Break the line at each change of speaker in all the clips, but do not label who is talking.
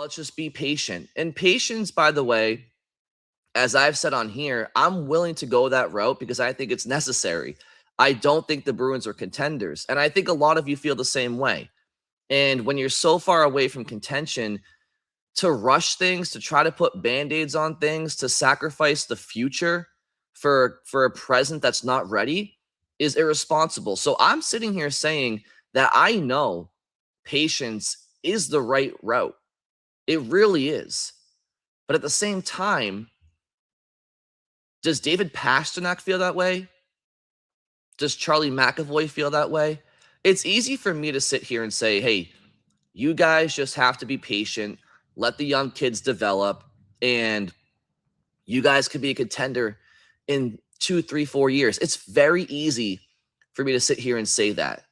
let's just be patient. And patience, by the way, as I've said on here, I'm willing to go that route because I think it's necessary. I don't think the Bruins are contenders. And I think a lot of you feel the same way. And when you're so far away from contention, to rush things, to try to put band-aids on things, to sacrifice the future for a present that's not ready is irresponsible. So I'm sitting here saying that I know patience is the right route. It really is. But at the same time, does David Pastrnak feel that way? Does Charlie McAvoy feel that way? It's easy for me to sit here and say, hey, you guys just have to be patient, let the young kids develop, and you guys could be a contender in 2, 3, 4 years. It's very easy for me to sit here and say that,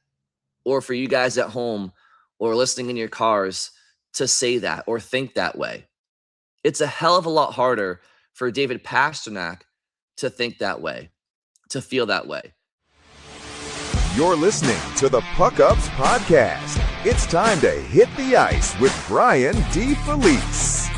or for you guys at home or listening in your cars to say that or think that way. It's a hell of a lot harder for David Pastrnak to think that way, to feel that way.
You're listening to the PuckUps Podcast. It's time to hit the ice with Brian DeFelice.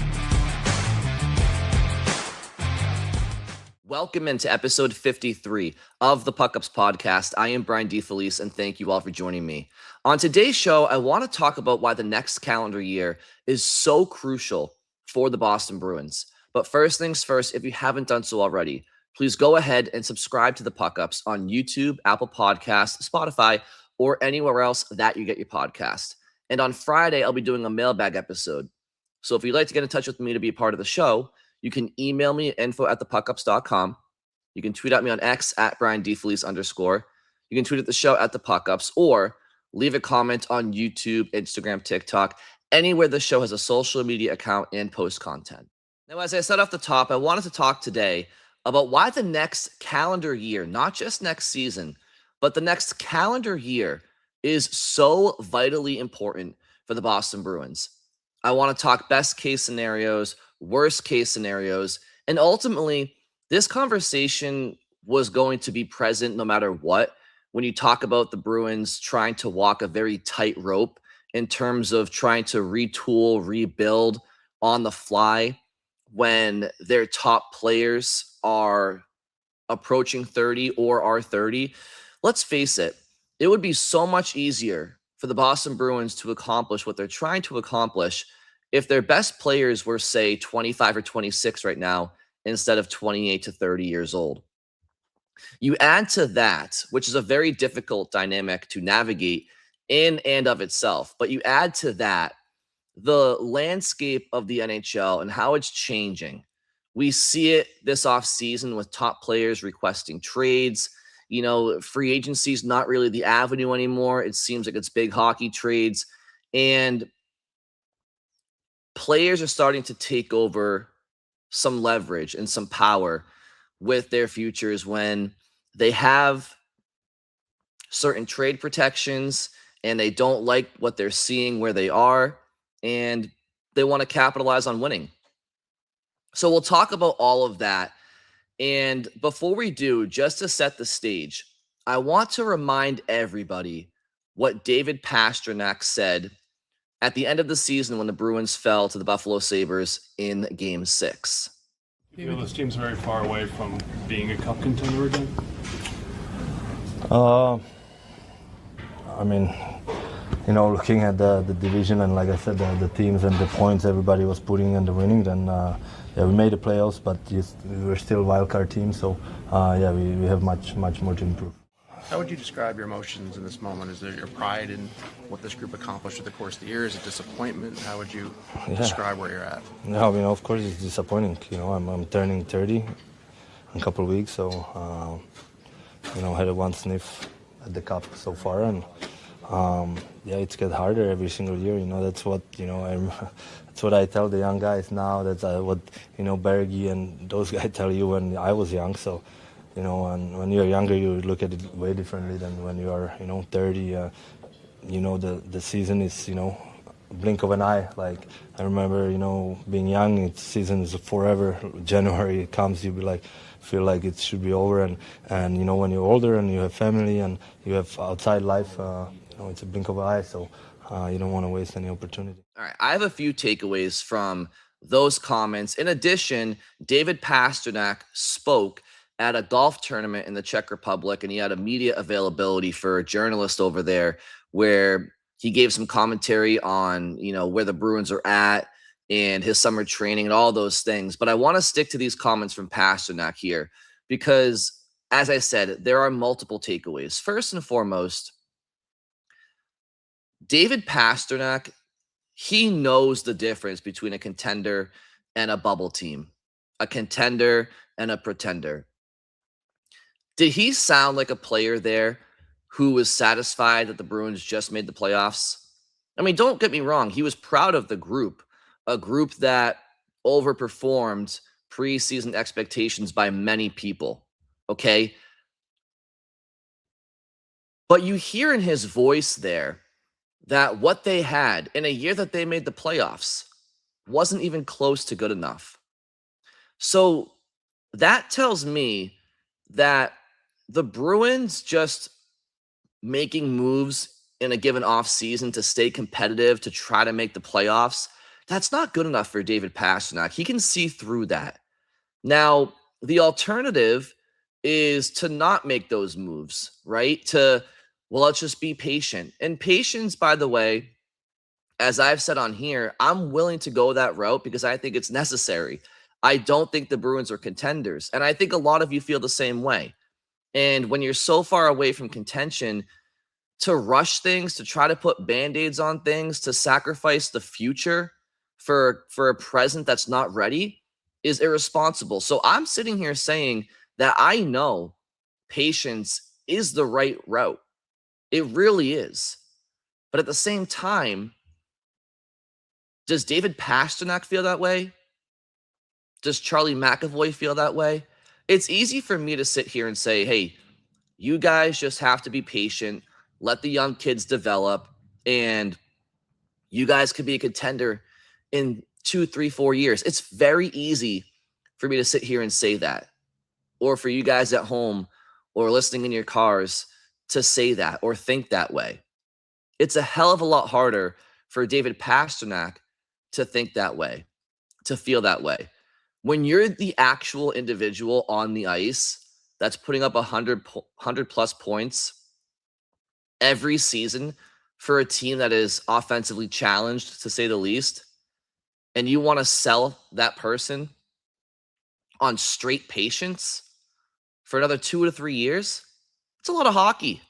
Welcome into episode 53 of the PuckUps Podcast. I am Brian DeFelice, and thank you all for joining me. On today's show, I want to talk about why the next calendar year is so crucial for the Boston Bruins. But first things first, if you haven't done so already, please go ahead and subscribe to the PuckUps on YouTube, Apple Podcasts, Spotify, or anywhere else that you get your podcast. And on Friday, I'll be doing a mailbag episode. So if you'd like to get in touch with me to be a part of the show, you can email me at info@thepuckups.com. You can tweet at me on X at @BrianDeFelice_. You can tweet at the show at the PuckUps, or leave a comment on YouTube, Instagram, TikTok, anywhere the show has a social media account and post content. Now, as I said off the top, I wanted to talk today about why the next calendar year, not just next season, but the next calendar year is so vitally important for the Boston Bruins. I want to talk best case scenarios, worst case scenarios, and ultimately, this conversation was going to be present no matter what when you talk about the Bruins trying to walk a very tight rope in terms of trying to retool, rebuild on the fly when their top players are approaching 30 or are 30. Let's face it, it would be so much easier for the Boston Bruins to accomplish what they're trying to accomplish if their best players were, say, 25 or 26 right now instead of 28 to 30 years old. You add to that, which is a very difficult dynamic to navigate in and of itself, but you add to that the landscape of the NHL and how it's changing. We see it this offseason with top players requesting trades. You know, free agency is not really the avenue anymore. It seems like it's big hockey trades. And players are starting to take over some leverage and some power with their futures when they have certain trade protections and they don't like what they're seeing where they are, and they want to capitalize on winning. So we'll talk about all of that. And before we do, just to set the stage, I want to remind everybody what David Pastrnak said at the end of the season when the Bruins fell to the Buffalo Sabres in Game 6.
You feel this team's very far away from being a cup contender again?
I mean, you know, looking at the division and, like I said, the teams and the points everybody was putting in the winning, then yeah, we made the playoffs, but we're still a wildcard team, so yeah, we have much more to improve.
How would you describe your emotions in this moment? Is there your pride in what this group accomplished over the course of the year? Is it disappointment? How would you describe where you're at?
No, you know, of course it's disappointing. You know, I'm turning 30 in a couple of weeks, so you know, had one sniff at the cup so far, and yeah, it's get harder every single year. You know, that's what, you know, that's what I tell the young guys now. That's what, you know, Bergie and those guys tell you when I was young. So, you know, and when you're younger, you look at it way differently than when you are, you know, 30. You know, the season is, you know, a blink of an eye. Like, I remember, you know, being young, season is forever. January comes, you be like, feel like it should be over. And you know, when you're older and you have family and you have outside life, you know, it's a blink of an eye. So You don't want to waste any opportunity.
All right, I have a few takeaways from those comments. In addition, David Pastrnak spoke at a golf tournament in the Czech Republic, and he had a media availability for a journalist over there where he gave some commentary on, where the Bruins are at and his summer training and all those things. But I want to stick to these comments from Pastrnak here because, as I said, there are multiple takeaways. First and foremost, David Pastrnak, he knows the difference between a contender and a bubble team, a contender and a pretender. Did he sound like a player there who was satisfied that the Bruins just made the playoffs? I mean, don't get me wrong. He was proud of the group, a group that overperformed preseason expectations by many people. Okay. But you hear in his voice there that what they had in a year that they made the playoffs wasn't even close to good enough. So that tells me that the Bruins just making moves in a given offseason to stay competitive, to try to make the playoffs, that's not good enough for David Pastrnak. He can see through that. Now, the alternative is to not make those moves, right? Let's just be patient. And patience, by the way, as I've said on here, I'm willing to go that route because I think it's necessary. I don't think the Bruins are contenders. And I think a lot of you feel the same way. And when you're so far away from contention, to rush things, to try to put Band-Aids on things, to sacrifice the future for a present that's not ready is irresponsible. So I'm sitting here saying that I know patience is the right route. It really is. But at the same time, does David Pastrnak feel that way? Does Charlie McAvoy feel that way? It's easy for me to sit here and say, hey, you guys just have to be patient, let the young kids develop, and you guys could be a contender in 2, 3, 4 years. It's very easy for me to sit here and say that. Or for you guys at home or listening in your cars to say that or think that way. It's a hell of a lot harder for David Pastrnak to think that way, to feel that way. When you're the actual individual on the ice that's putting up 100 plus points every season for a team that is offensively challenged, to say the least, and you want to sell that person on straight patience for another 2 to 3 years, it's a lot of hockey.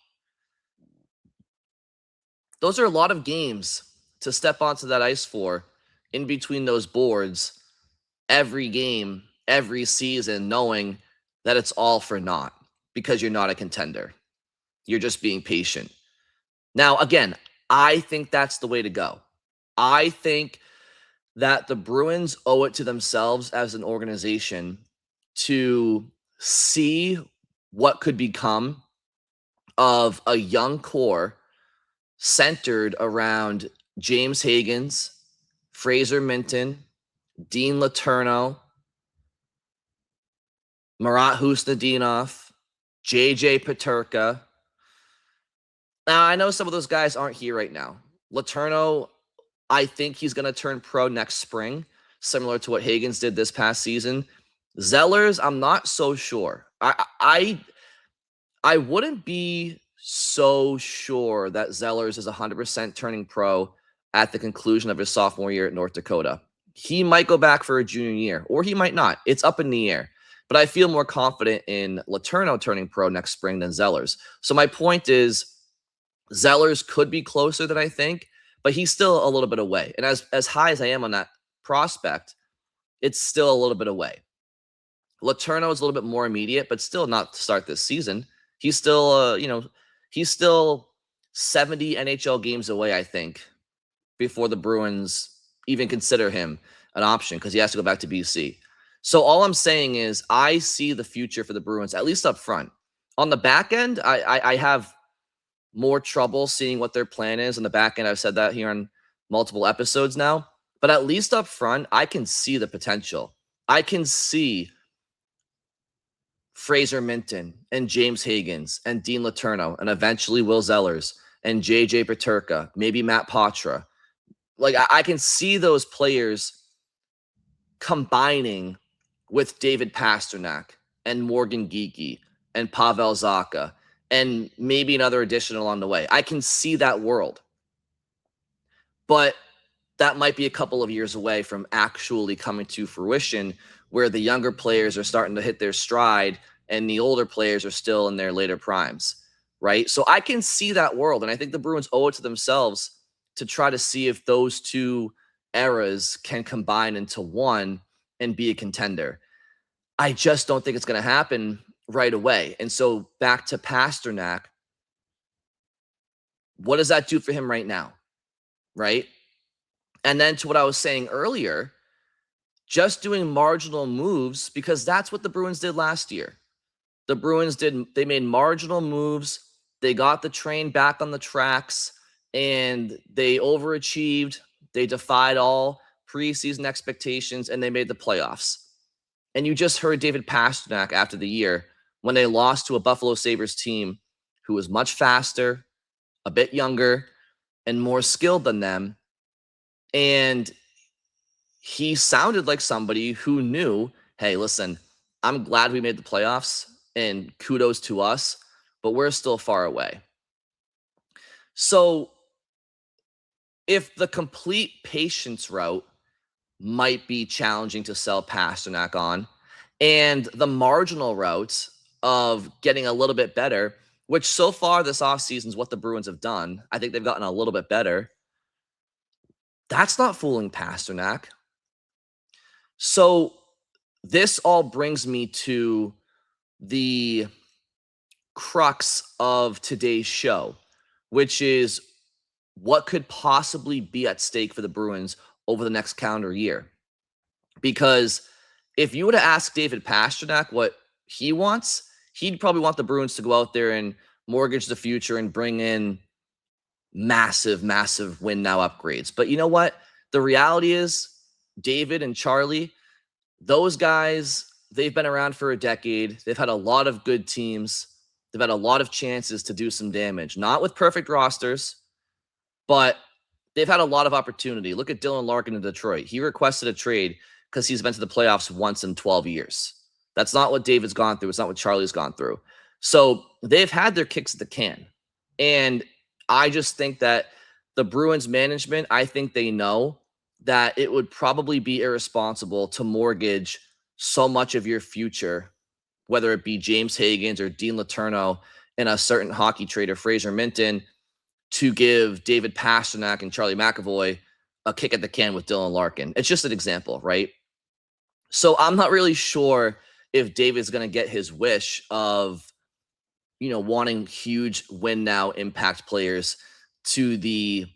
Those are a lot of games to step onto that ice for in between those boards every game, every season, knowing that it's all for naught because you're not a contender. You're just being patient. Now, again, I think that's the way to go. I think that the Bruins owe it to themselves as an organization to see what could become of a young core centered around James Higgins, Fraser Minton, Dean Letourneau, Marat Husnudinov, JJ Peterka. Now, I know some of those guys aren't here right now. Letourneau, I think he's going to turn pro next spring, similar to what Higgins did this past season. Zellers, I'm not so sure. I wouldn't be so sure that Zellers is 100% turning pro at the conclusion of his sophomore year at North Dakota. He might go back for a junior year, or he might not. It's up in the air. But I feel more confident in Letourneau turning pro next spring than Zellers. So my point is, Zellers could be closer than I think, but he's still a little bit away. And as high as I am on that prospect, it's still a little bit away. Letourneau is a little bit more immediate, but still not to start this season. He's still, he's still 70 NHL games away, I think, before the Bruins even consider him an option because he has to go back to BC. So all I'm saying is I see the future for the Bruins, at least up front. On the back end, I have more trouble seeing what their plan is. On the back end, I've said that here on multiple episodes now. But at least up front, I can see the potential. I can see Fraser Minton and James Higgins and Dean Letourneau and eventually Will Zellers and JJ Peterka, maybe Matt Patra. Like I can see those players combining with David Pastrnak and Morgan Geekie and Pavel Zacha and maybe another addition along the way. I can see that world. But that might be a couple of years away from actually coming to fruition, where the younger players are starting to hit their stride and the older players are still in their later primes, right? So I can see that world, and I think the Bruins owe it to themselves to try to see if those two eras can combine into one and be a contender. I just don't think it's going to happen right away. And so back to Pastrnak, what does that do for him right now, right? And then to what I was saying earlier, just doing marginal moves, because that's what the Bruins did last year. The Bruins they made marginal moves. They got the train back on the tracks and they overachieved. They defied all preseason expectations and they made the playoffs. And you just heard David Pastrnak after the year when they lost to a Buffalo Sabres team who was much faster, a bit younger, and more skilled than them. And he sounded like somebody who knew, hey, listen, I'm glad we made the playoffs and kudos to us, but we're still far away. So if the complete patience route might be challenging to sell Pastrnak on, and the marginal route of getting a little bit better, which so far this offseason is what the Bruins have done. I think they've gotten a little bit better. That's not fooling Pastrnak. So this all brings me to the crux of today's show, which is what could possibly be at stake for the Bruins over the next calendar year. Because if you were to ask David Pastrnak what he wants, he'd probably want the Bruins to go out there and mortgage the future and bring in massive, massive win now upgrades. But you know what? The reality is David and Charlie, those guys, they've been around for a decade. They've had a lot of good teams. They've had a lot of chances to do some damage, not with perfect rosters, but they've had a lot of opportunity. Look at Dylan Larkin in Detroit. He requested a trade because he's been to the playoffs once in 12 years. That's not what David's gone through. It's not what Charlie's gone through. So they've had their kicks at the can. And I just think that the Bruins management, I think they know that it would probably be irresponsible to mortgage so much of your future, whether it be James Higgins or Dean Letourneau in a certain hockey trade or Fraser Minton, to give David Pastrnak and Charlie McAvoy a kick at the can with Dylan Larkin. It's just an example, right? So I'm not really sure if David's going to get his wish of, wanting huge win now impact players to the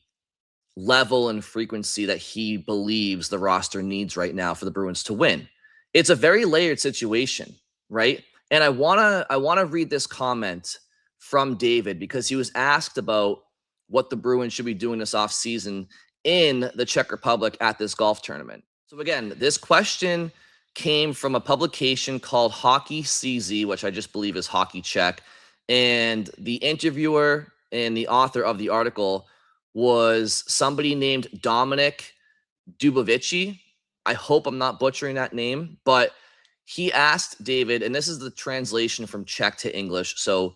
level and frequency that he believes the roster needs right now for the Bruins to win. It's a very layered situation, right? And I want to read this comment from David because he was asked about what the Bruins should be doing this offseason in the Czech Republic at this golf tournament. So again, this question came from a publication called Hockey CZ, which I just believe is Hockey Czech. And the interviewer and the author of the article was somebody named Dominic Dubovici. I hope I'm not butchering that name, but he asked David, and this is the translation from Czech to English, so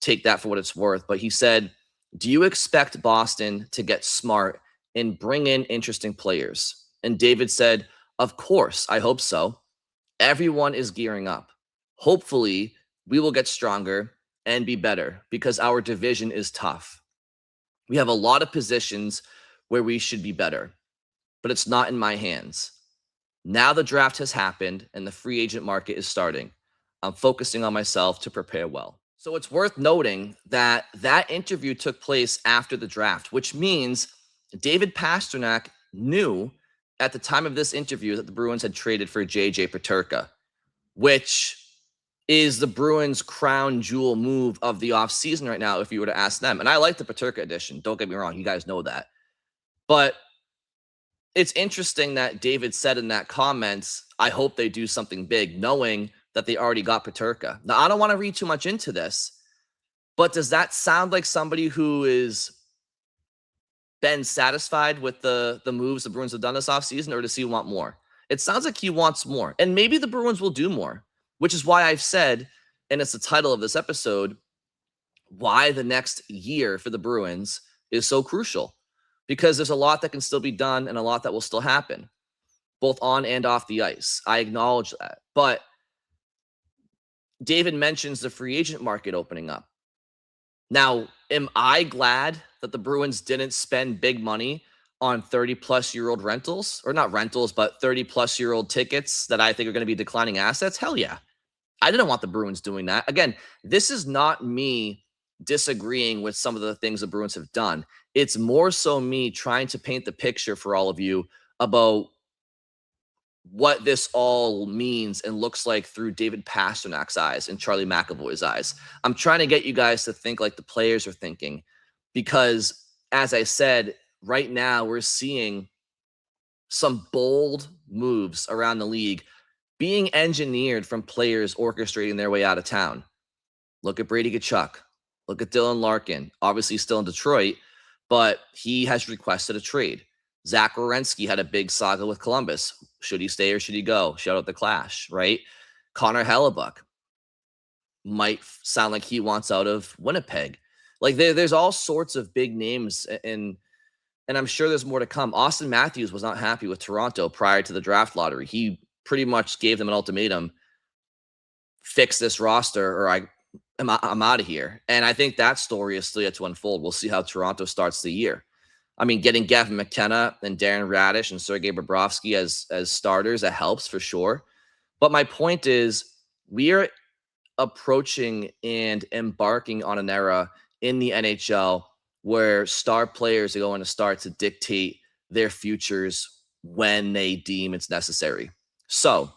take that for what it's worth. But he said, do you expect Boston to get smart and bring in interesting players? And David said, of course, I hope so. Everyone is gearing up. Hopefully, we will get stronger and be better because our division is tough. We have a lot of positions where we should be better, but it's not in my hands. Now the draft has happened and the free agent market is starting. I'm focusing on myself to prepare well. So it's worth noting that that interview took place after the draft, which means David Pastrnak knew at the time of this interview that the Bruins had traded for JJ Peterka, which is the Bruins' crown jewel move of the offseason right now, if you were to ask them. And I like the Peterka edition. Don't get me wrong. You guys know that. But it's interesting that David said in that comments, I hope they do something big, knowing that they already got Peterka. Now, I don't want to read too much into this, But does that sound like somebody who is been satisfied with the moves the Bruins have done this offseason, or does he want more? It sounds like he wants more. And maybe the Bruins will do more, which is why I've said, and it's the title of this episode, why the next year for the Bruins is so crucial. Because there's a lot that can still be done and a lot that will still happen, both on and off the ice. I acknowledge that. But David mentions the free agent market opening up. Now, am I glad that the Bruins didn't spend big money on 30-plus-year-old rentals? Or not rentals, but 30-plus-year-old tickets that I think are going to be declining assets? Hell yeah. I didn't want the Bruins doing that. Again, this is not me disagreeing with some of the things the Bruins have done. It's more so me trying to paint the picture for all of you about what this all means and looks like through David Pasternak's eyes and Charlie McAvoy's eyes. I'm trying to get you guys to think like the players are thinking, because as I said, right now we're seeing some bold moves around the league being engineered from players orchestrating their way out of town. Look at Brady Tkachuk. Look at Dylan Larkin. Obviously still in Detroit, but he has requested a trade. Zach Werenski had a big saga with Columbus. Should he stay or should he go? Shout out the Clash, right? Connor Hellebuck might sound like he wants out of Winnipeg. Like there's all sorts of big names, and I'm sure there's more to come. Austin Matthews was not happy with Toronto prior to the draft lottery. He pretty much gave them an ultimatum: fix this roster or I'm out of here. And I think that story is still yet to unfold. We'll see how Toronto starts the year. I mean, getting Gavin McKenna and Darren Radish and Sergei Bobrovsky as starters, that helps for sure. But my point is, we are approaching and embarking on an era in the NHL where star players are going to start to dictate their futures when they deem it's necessary. So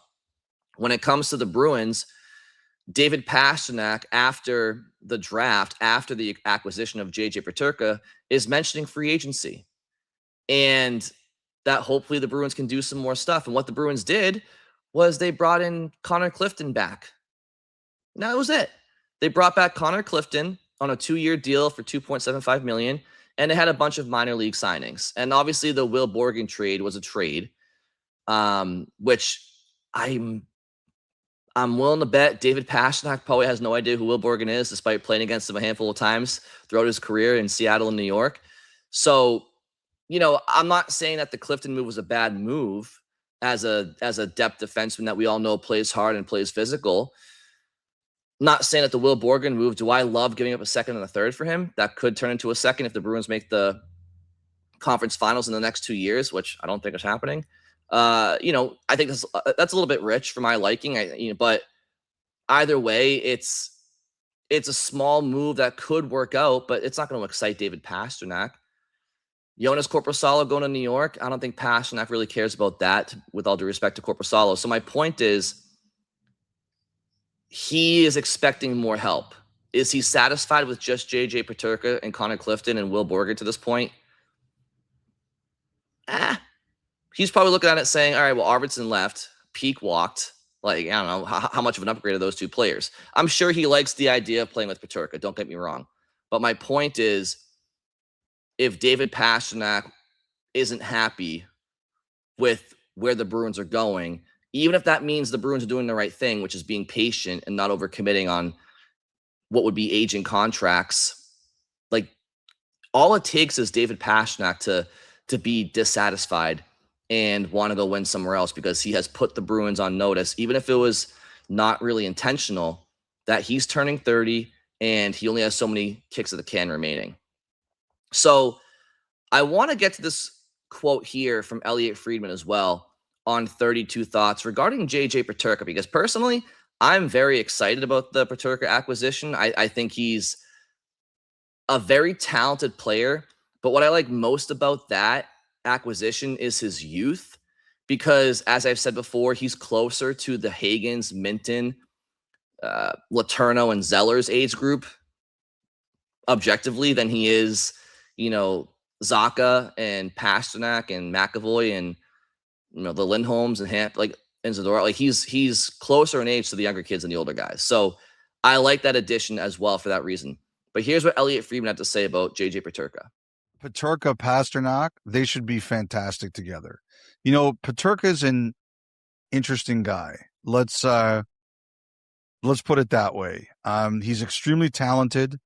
when it comes to the Bruins, David Pastrnak, after the draft, after the acquisition of JJ Peterka, is mentioning free agency, and that hopefully the Bruins can do some more stuff. And what the Bruins did was they brought in Connor Clifton back. And that was it. They brought back Connor Clifton on a 2-year deal for $2.75 million, and they had a bunch of minor league signings. And obviously the Will Borgen trade was a trade, which I'm willing to bet David Pastrnak probably has no idea who Will Borgen is, despite playing against him a handful of times throughout his career in Seattle and New York. So, I'm not saying that the Clifton move was a bad move as a depth defenseman that we all know plays hard and plays physical. Not saying that the Will Borgen move, do I love giving up a second and a third for him? That could turn into a second if the Bruins make the conference finals in the next 2 years, which I don't think is happening. I think that's a little bit rich for my liking. But either way, it's a small move that could work out, but it's not going to excite David Pastrnak. Jonas Korpisalo going to New York, I don't think Pastrnak really cares about that, with all due respect to Korpisalo. So my point is, he is expecting more help. Is he satisfied with just JJ Peterka and Connor Clifton and Will Borgen to this point? He's probably looking at it saying, all right, well, Arvidsson left, Peak walked. Like, I don't know how much of an upgrade are those two players. I'm sure he likes the idea of playing with Peterka, don't get me wrong. But my point is, if David Pastrnak isn't happy with where the Bruins are going, even if that means the Bruins are doing the right thing, which is being patient and not overcommitting on what would be aging contracts, like, all it takes is David Pastrnak to be dissatisfied and want to go win somewhere else, because he has put the Bruins on notice, even if it was not really intentional, that he's turning 30 and he only has so many kicks of the can remaining. So I want to get to this quote here from Elliot Friedman as well on 32 Thoughts regarding JJ Peterka, because personally, I'm very excited about the Peterka acquisition. I think he's a very talented player, but what I like most about that acquisition is his youth, because as I've said before, he's closer to the Hagens, Minton, Letourneau, and Zeller's age group objectively than he is, Zacha and Pastrnak and McAvoy and the Lindholms and Zadorov. Like, he's closer in age to the younger kids than the older guys. So I like that addition as well for that reason. But here's what Elliot Friedman had to say about JJ Peterka.
Peterka, Pasternak, they should be fantastic together. You know, Peterka's an interesting guy. Let's put it that way. He's extremely talented.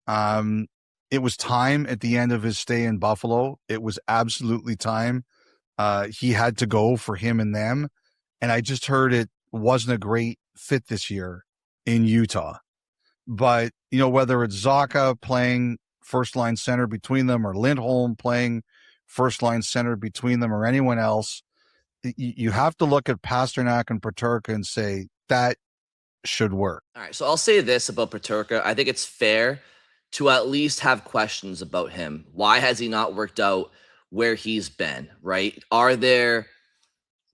It was time at the end of his stay in Buffalo. It was absolutely time. He had to go for him and them. And I just heard it wasn't a great fit this year in Utah. But, you know, whether it's Zacha playing first line center between them or Lindholm playing first line center between them or anyone else, you have to look at Pasternak and Peterka and say that should work.
All right, so I'll say this about Peterka. I think it's fair to at least have questions about him. Why has he not worked out where he's been, right? Are there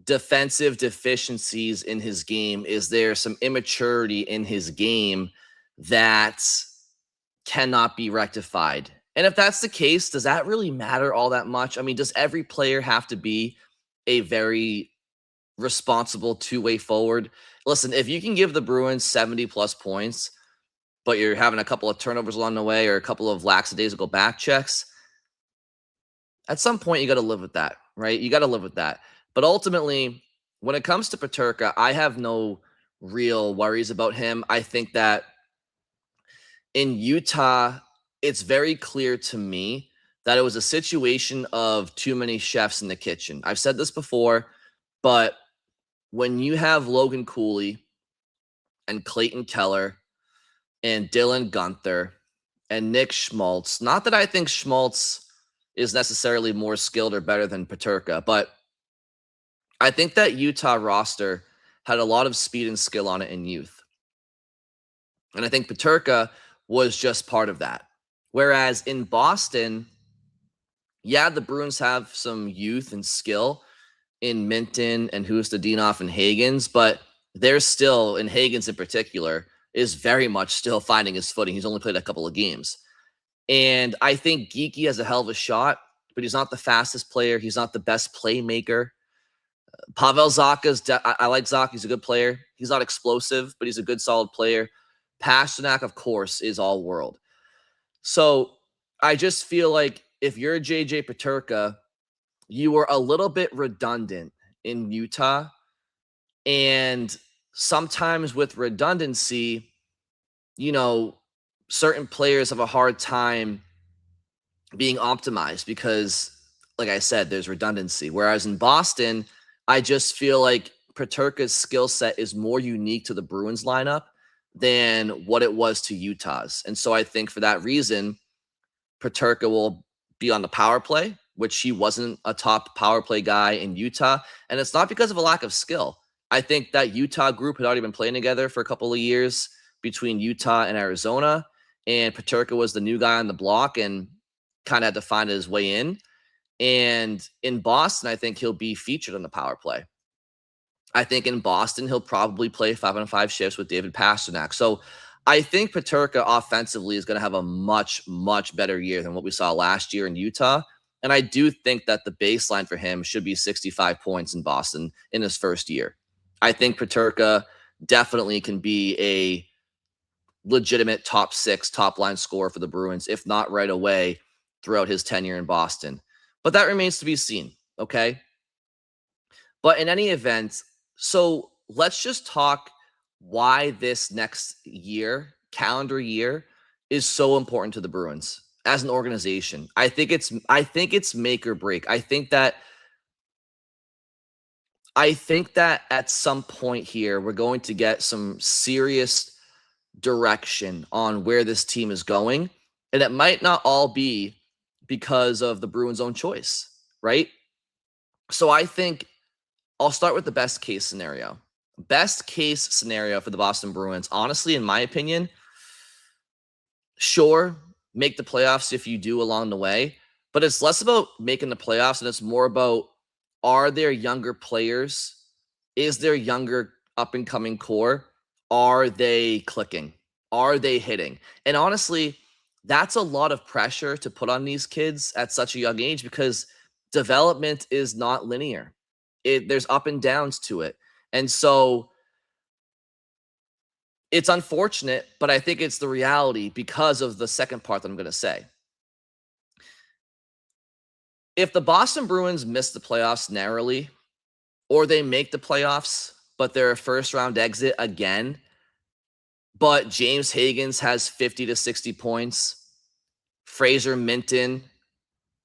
defensive deficiencies in his game? Is there some immaturity in his game that cannot be rectified? And if that's the case, does that really matter all that much? I mean, does every player have to be a very responsible two-way forward? Listen, if you can give the Bruins 70 plus points, but you're having a couple of turnovers along the way or a couple of lackadaisical back checks, at some point you got to live with that, right? You got to live with that. But ultimately, when it comes to Peterka, I have no real worries about him. I think that in Utah, it's very clear to me that it was a situation of too many chefs in the kitchen. I've said this before, but when you have Logan Cooley and Clayton Keller and Dylan Guenther and Nick Schmaltz, not that I think Schmaltz is necessarily more skilled or better than Peterka, but I think that Utah roster had a lot of speed and skill on it in youth. And I think Peterka was just part of that. Whereas in Boston, yeah, the Bruins have some youth and skill in Minton and Hustadinov and Hagens, but they're still, in Hagens in particular, is very much still finding his footing. He's only played a couple of games. And I think Geekie has a hell of a shot, but he's not the fastest player. He's not the best playmaker. Pavel Zacha's, I like Zacha. He's a good player. He's not explosive, but he's a good, solid player. Pasternak, of course, is all world. So I just feel like if you're JJ Peterka, you were a little bit redundant in Utah. And sometimes with redundancy, you know, certain players have a hard time being optimized because, like I said, there's redundancy. Whereas in Boston, I just feel like Peterka's skill set is more unique to the Bruins lineup than what it was to Utah's. And so I think for that reason, Peterka will be on the power play, which he wasn't a top power play guy in Utah. And it's not because of a lack of skill. I think that Utah group had already been playing together for a couple of years between Utah and Arizona. And Peterka was the new guy on the block and kind of had to find his way in. And in Boston, I think he'll be featured on the power play. I think in Boston, he'll probably play 5-on-5 shifts with David Pasternak. So I think Peterka offensively is going to have a much, much better year than what we saw last year in Utah. And I do think that the baseline for him should be 65 points in Boston in his first year. I think Peterka definitely can be a legitimate top 6, top line scorer for the Bruins, if not right away throughout his tenure in Boston. But that remains to be seen, okay? But in any event, so let's just talk why this next year, calendar year, is so important to the Bruins as an organization. I think it's make or break. I think that at some point here, we're going to get some serious direction on where this team is going. And it might not all be because of the Bruins' own choice, right? So I think I'll start with the best case scenario. Best case scenario for the Boston Bruins, honestly, in my opinion, sure, make the playoffs if you do along the way, but it's less about making the playoffs and it's more about, are there younger players? Is there younger up-and-coming core? Are they clicking? Are they hitting? And honestly, that's a lot of pressure to put on these kids at such a young age because development is not linear. There's up and downs to it. And so It's unfortunate, but I think it's the reality because of the second part that I'm going to say. If the Boston Bruins miss the playoffs narrowly, or they make the playoffs, but they're a first-round exit again, but James Higgins has 50 to 60 points, Fraser Minton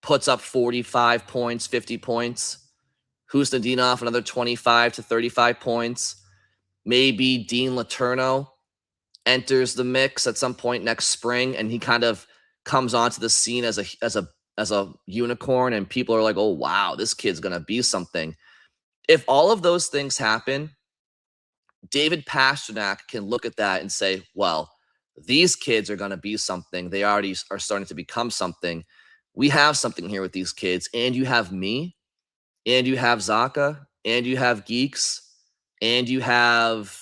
puts up 45 points, 50 points, Husnudinov another 25 to 35 points, maybe Dean Letourneau enters the mix at some point next spring, and he kind of comes onto the scene as a unicorn, and people are like, oh wow, this kid's gonna be something. If all of those things happen, David Pastrnak can look at that and say, well, these kids are gonna be something. They already are starting to become something. We have something here with these kids, and you have me, and you have Zaka, and you have Geeks, and you have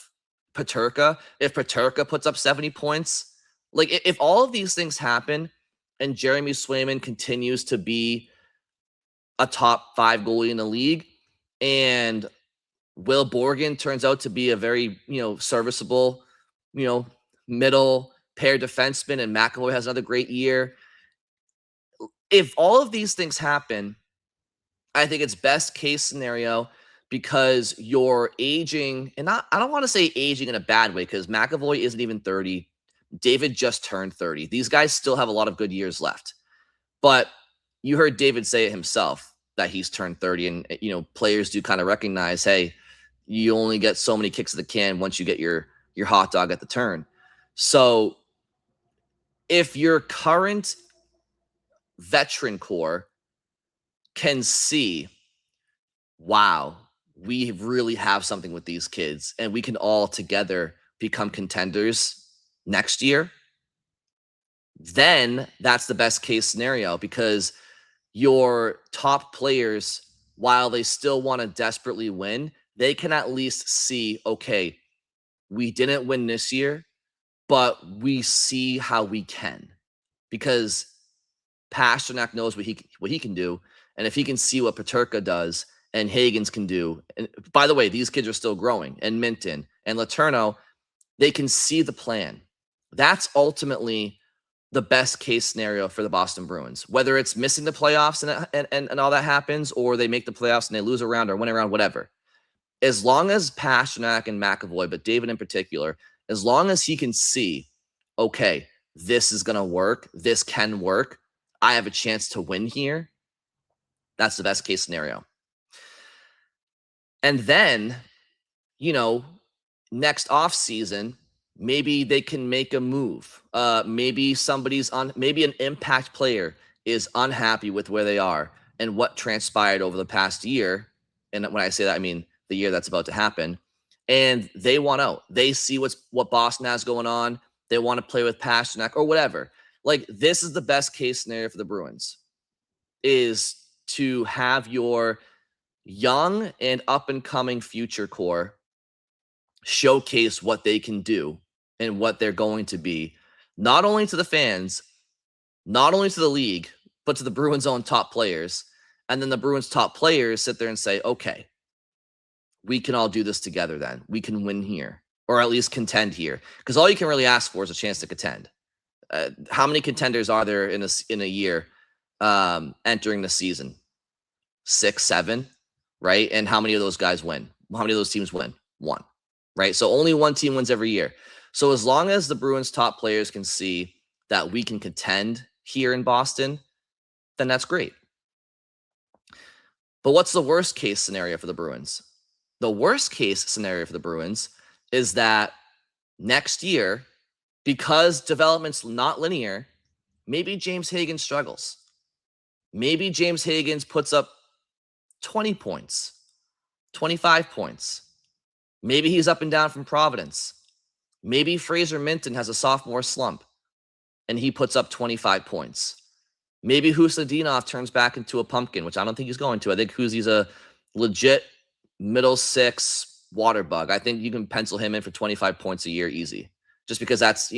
Peterka. If Peterka puts up 70 points, like if all of these things happen and Jeremy Swayman continues to be a top 5 goalie in the league, and Will Borgen turns out to be a very, serviceable, middle pair defenseman, and McAvoy has another great year. If all of these things happen, I think it's best case scenario because you're aging, and I don't want to say aging in a bad way because McAvoy isn't even 30. David just turned 30. These guys still have a lot of good years left. But you heard David say it himself that he's turned 30, and players do kind of recognize, hey, you only get so many kicks of the can once you get your hot dog at the turn. So if your current veteran core can see, wow, we really have something with these kids, and we can all together become contenders next year, then that's the best case scenario because your top players, while they still want to desperately win, they can at least see, okay, we didn't win this year, but we see how we can because Pastrnak knows what he can do. And if he can see what Peterka does and Higgins can do, and by the way, these kids are still growing, and Minton and Letourneau, they can see the plan. That's ultimately the best case scenario for the Boston Bruins, whether it's missing the playoffs and all that happens, or they make the playoffs and they lose a round or win a round, whatever. As long as Pastrnak and McAvoy, but David in particular, as long as he can see, okay, this is going to work, this can work, I have a chance to win here, that's the best case scenario. And then, next off season, maybe they can make a move. Maybe maybe an impact player is unhappy with where they are and what transpired over the past year. And when I say that, I mean the year that's about to happen. And they want out. They see what Boston has going on. They want to play with Pastrnak or whatever. Like, this is the best case scenario for the Bruins, is to have your young and up-and-coming future core showcase what they can do and what they're going to be, not only to the fans, not only to the league, but to the Bruins' own top players. And then the Bruins' top players sit there and say, okay, we can all do this together then. We can win here, or at least contend here. Because all you can really ask for is a chance to contend. How many contenders are there in a year entering the season? 6, 7, right? And how many of those guys win? How many of those teams win? 1, right? So only one team wins every year. So as long as the Bruins' top players can see that we can contend here in Boston, then that's great. But what's the worst case scenario for the Bruins? The worst case scenario for the Bruins is that next year, because development's not linear, maybe James Higgins struggles. Maybe James Higgins puts up 20 points, 25 points. Maybe he's up and down from Providence. Maybe Fraser Minton has a sophomore slump and he puts up 25 points. Maybe Husnudinov turns back into a pumpkin, which I don't think he's going to. I think Huzi's a legit middle 6 water bug. I think you can pencil him in for 25 points a year easy, just because that's,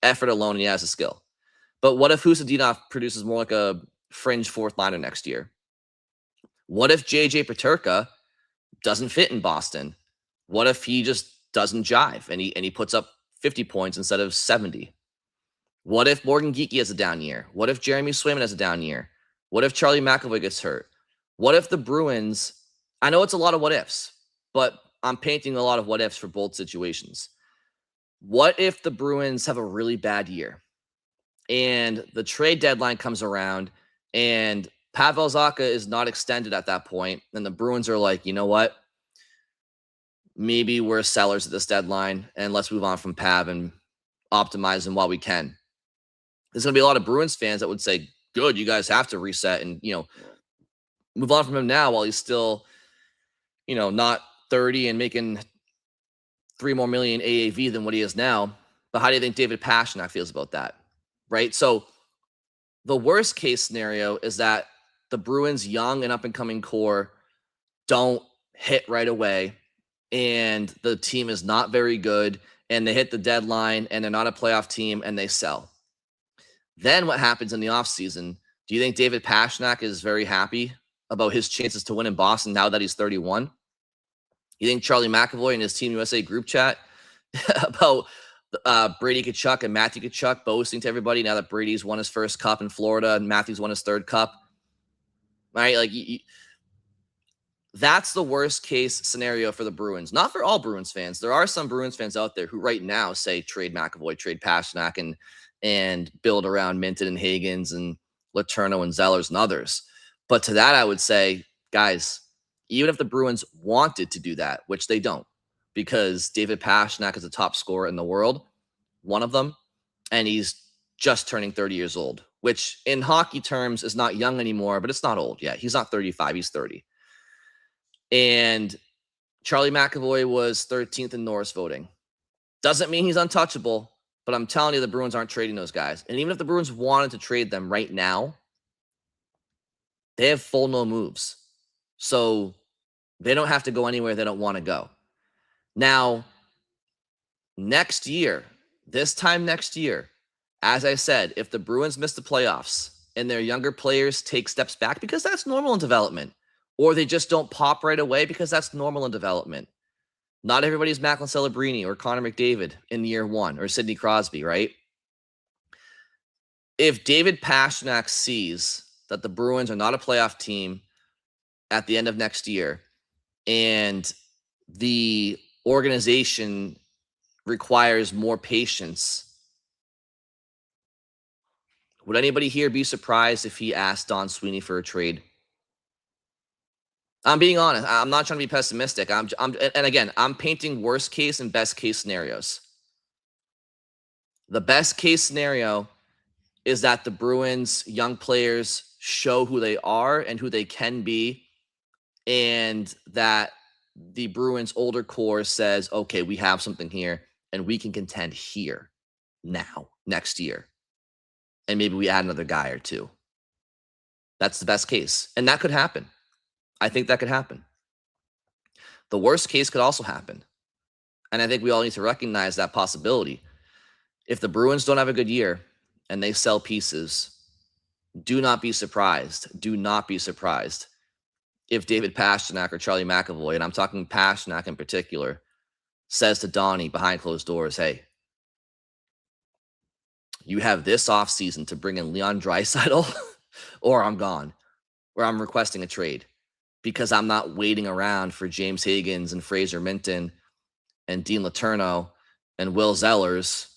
effort alone and he has a skill. But what if Husnudinov produces more like a fringe 4th liner next year? What if JJ Peterka doesn't fit in Boston? What if he just doesn't jive and he puts up 50 points instead of 70? What if Morgan Geekie has a down year? What if Jeremy Swayman has a down year? What if Charlie McAvoy gets hurt? What if the Bruins, I know it's a lot of what ifs, but I'm painting a lot of what ifs for both situations. What if the Bruins have a really bad year and the trade deadline comes around and Pavel Zacha is not extended at that point, and the Bruins are like, you know what? Maybe we're sellers at this deadline, and let's move on from Pav and optimize him while we can. There's going to be a lot of Bruins fans that would say, good, you guys have to reset and, move on from him now while he's still, not 30 and making $3 more million AAV than what he is now. But how do you think David Pastrnak feels about that? Right? So the worst case scenario is that the Bruins' young and up-and-coming core don't hit right away, and the team is not very good, and they hit the deadline, and they're not a playoff team, and they sell. Then what happens in the offseason? Do you think David Pastrnak is very happy about his chances to win in Boston now that he's 31? You think Charlie McAvoy and his Team USA group chat about Brady Tkachuk and Matthew Tkachuk boasting to everybody now that Brady's won his first cup in Florida and Matthew's won his third cup? Right? Like, that's the worst case scenario for the Bruins. Not for all Bruins fans. There are some Bruins fans out there who right now say trade McAvoy, trade Pastrnak, and build around Minton and Higgins and Letourneau and Zellers and others. But to that, I would say, guys, even if the Bruins wanted to do that, which they don't, because David Pastrnak is a top scorer in the world, one of them, and he's just turning 30 years old, which in hockey terms is not young anymore, but it's not old yet. He's not 35, he's 30. And Charlie McAvoy was 13th in Norris voting. Doesn't mean he's untouchable, but I'm telling you, the Bruins aren't trading those guys. And even if the Bruins wanted to trade them right now, they have full no moves. So they don't have to go anywhere they don't want to go. Now, next year, this time next year, as I said, if the Bruins miss the playoffs and their younger players take steps back, because that's normal in development, or they just don't pop right away because that's normal in development. Not everybody's Macklin Celebrini or Connor McDavid in year one, or Sidney Crosby, right? If David Pastrnak sees that the Bruins are not a playoff team at the end of next year, and the organization requires more patience, would anybody here be surprised if he asked Don Sweeney for a trade? I'm being honest. I'm not trying to be pessimistic. And again, I'm painting worst case and best case scenarios. The best case scenario is that the Bruins young players show who they are and who they can be, and that the Bruins older core says, okay, we have something here and we can contend here now, next year. And maybe we add another guy or two. That's the best case. And that could happen. I think that could happen. The worst case could also happen. And I think we all need to recognize that possibility. If the Bruins don't have a good year and they sell pieces, do not be surprised. Do not be surprised if David Pastrnak or Charlie McAvoy, and I'm talking Pastrnak in particular, says to Donnie behind closed doors, hey, you have this offseason to bring in Leon Draisaitl or I'm gone, or I'm requesting a trade, because I'm not waiting around for James Higgins and Fraser Minton and Dean Letourneau and Will Zellers,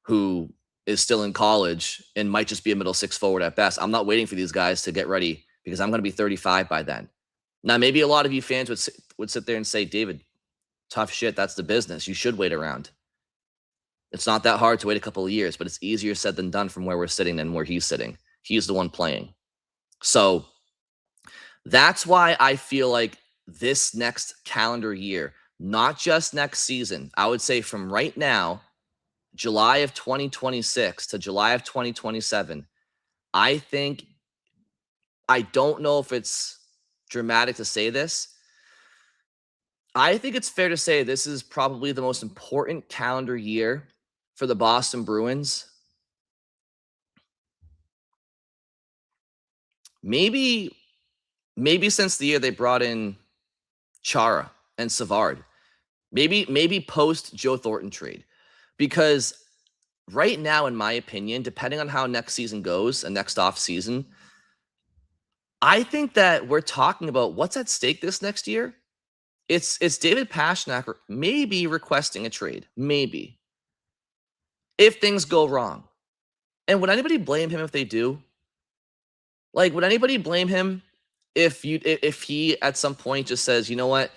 who is still in college and might just be a middle six forward at best. I'm not waiting for these guys to get ready because I'm going to be 35 by then. Now, maybe a lot of you fans would sit there and say, David, tough shit, that's the business. You should wait around. It's not that hard to wait a couple of years, but it's easier said than done from where we're sitting than where he's sitting. He's the one playing. So that's why I feel like this next calendar year, not just next season, I would say from right now, July of 2026 to July of 2027, I don't know if it's dramatic to say this. I think it's fair to say this is probably the most important calendar year for the Boston Bruins. Maybe since the year they brought in Chara and Savard. Maybe post Joe Thornton trade. Because right now, in my opinion, depending on how next season goes and next off season, I think that we're talking about what's at stake this next year. It's David Pastrnak maybe requesting a trade, maybe, if things go wrong. And would anybody blame him if they do? Like, would anybody blame him if he at some point just says, you know what,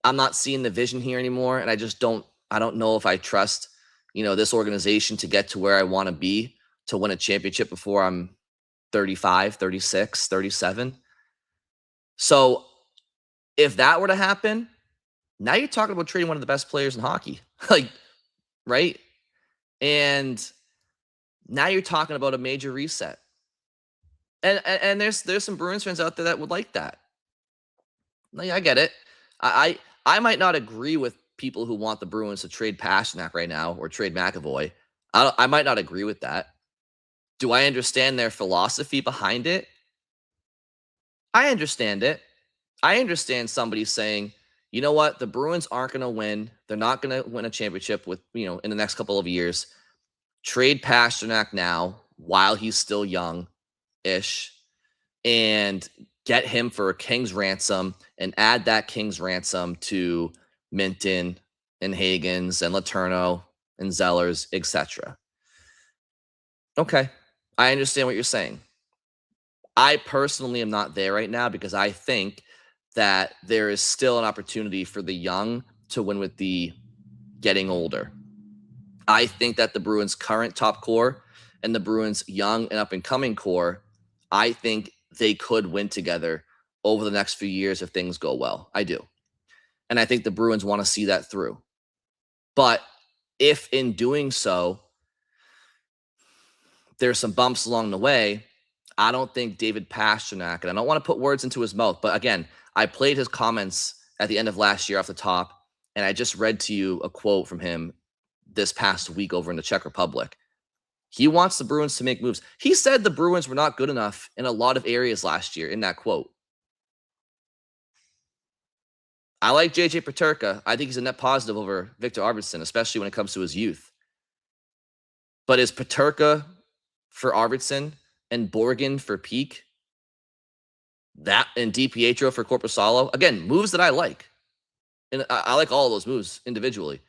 I'm not seeing the vision here anymore, and I don't know if I trust, this organization to get to where I want to be to win a championship before I'm 35, 36, 37. So if that were to happen, now you're talking about trading one of the best players in hockey, like, right? And now you're talking about a major reset. And there's some Bruins fans out there that would like that. Like, I get it. I might not agree with people who want the Bruins to trade Pastrnak right now or trade McAvoy. I might not agree with that. Do I understand their philosophy behind it? I understand it. I understand somebody saying, you know what, the Bruins aren't going to win. They're not going to win a championship in the next couple of years. Trade Pastrnak now while he's still young-ish and get him for a king's ransom and add that king's ransom to Minton and Hagens and Letourneau and Zellers, etc. Okay, I understand what you're saying. I personally am not there right now because I think that there is still an opportunity for the young to win with the getting older. I think that the Bruins' current top core and the Bruins' young and up-and-coming core, I think they could win together over the next few years if things go well. I do. And I think the Bruins want to see that through. But if in doing so, there's some bumps along the way, I don't think David Pastrnak, and I don't want to put words into his mouth, but again, I played his comments at the end of last year off the top, and I just read to you a quote from him this past week over in the Czech Republic. He wants the Bruins to make moves. He said the Bruins were not good enough in a lot of areas last year in that quote. I like JJ Peterka. I think he's a net positive over Victor Arvidsson, especially when it comes to his youth. But is Peterka for Arvidsson and Borgen for Peak? That and DiPietro for Korpisalo? Again, moves that I like. And I like all of those moves individually.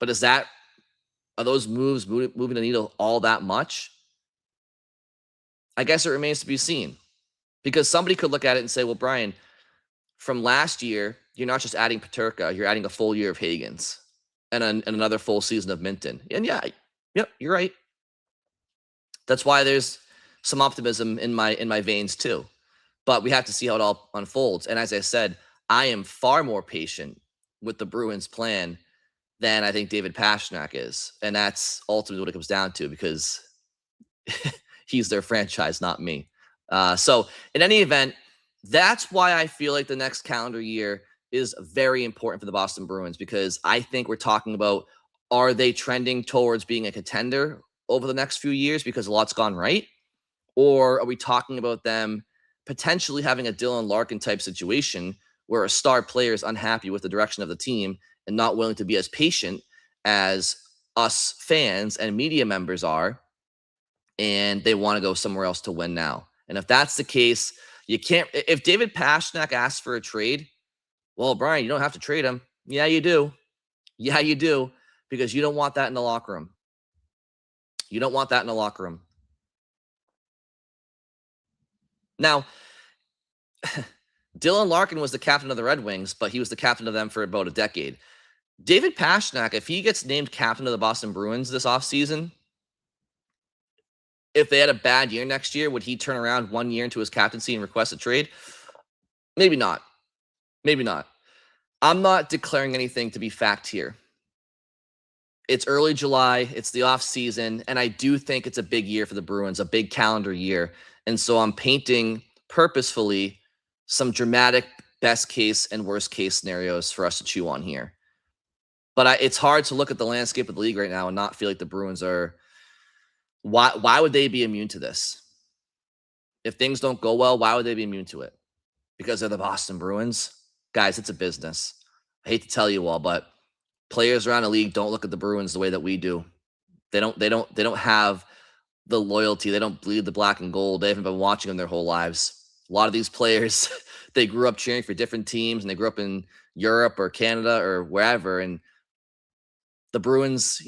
But are those moves moving the needle all that much? I guess it remains to be seen. Because somebody could look at it and say, well, Brian, from last year, you're not just adding Peterka, you're adding a full year of Hagens and another full season of Minton. And yep, you're right. That's why there's some optimism in my veins too. But we have to see how it all unfolds. And as I said, I am far more patient with the Bruins plan than I think David Pastrnak is. And that's ultimately what it comes down to because he's their franchise, not me. So in any event, that's why I feel like the next calendar year is very important for the Boston Bruins because I think we're talking about, are they trending towards being a contender over the next few years because a lot's gone right? Or are we talking about them potentially having a Dylan Larkin type situation where a star player is unhappy with the direction of the team and not willing to be as patient as us fans and media members are, and they want to go somewhere else to win now? And if that's the case, you can't. If David Pastrnak asks for a trade, well, Brian, you don't have to trade him. Yeah, you do. Yeah, you do, because you don't want that in the locker room. You don't want that in the locker room. Now, Dylan Larkin was the captain of the Red Wings, but he was the captain of them for about a decade. David Pastrnak, if he gets named captain of the Boston Bruins this offseason, if they had a bad year next year, would he turn around 1 year into his captaincy and request a trade? Maybe not. Maybe not. I'm not declaring anything to be fact here. It's early July. It's the off season. And I do think it's a big year for the Bruins, a big calendar year. And so I'm painting purposefully some dramatic best case and worst case scenarios for us to chew on here. But it's hard to look at the landscape of the league right now and not feel like the Bruins are... Why would they be immune to this? If things don't go well, why would they be immune to it? Because they're the Boston Bruins? Guys, it's a business. I hate to tell you all, but players around the league don't look at the Bruins the way that we do. They don't have the loyalty. They don't bleed the black and gold. They haven't been watching them their whole lives. A lot of these players, they grew up cheering for different teams, and they grew up in Europe or Canada or wherever. And the Bruins,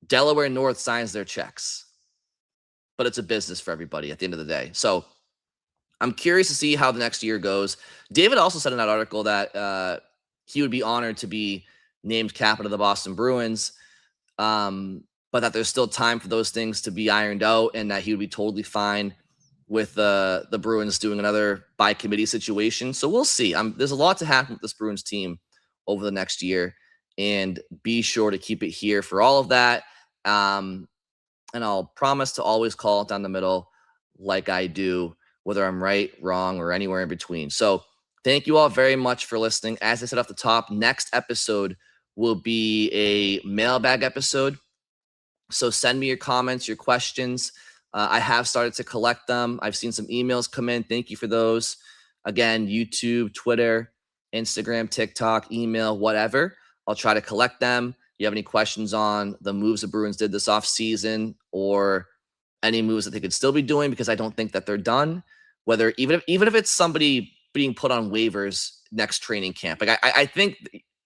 Delaware North signs their checks, but it's a business for everybody at the end of the day. So I'm curious to see how the next year goes. David also said in that article that he would be honored to be named captain of the Boston Bruins, but that there's still time for those things to be ironed out, and that he would be totally fine with the Bruins doing another by committee situation. So we'll see. There's a lot to happen with this Bruins team over the next year, and be sure to keep it here for all of that. And I'll promise to always call it down the middle like I do, whether I'm right, wrong, or anywhere in between. So thank you all very much for listening. As I said off the top, next episode will be a mailbag episode. So send me your comments, your questions. I have started to collect them. I've seen some emails come in. Thank you for those. Again, YouTube, Twitter, Instagram, TikTok, email, whatever. I'll try to collect them. You have any questions on the moves the Bruins did this offseason, or any moves that they could still be doing, because I don't think that they're done. Whether even if it's somebody being put on waivers next training camp, like I think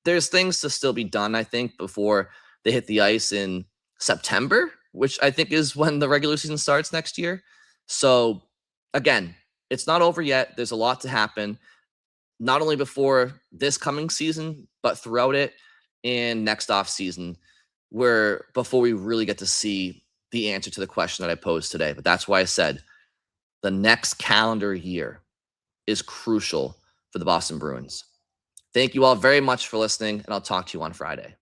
there's things to still be done. I think before they hit the ice in September, which I think is when the regular season starts next year. So again, it's not over yet. There's a lot to happen, not only before this coming season, but throughout it and next off season, before we really get to see the answer to the question that I posed today. But that's why I said the next calendar year is crucial for the Boston Bruins. Thank you all very much for listening, and I'll talk to you on Friday.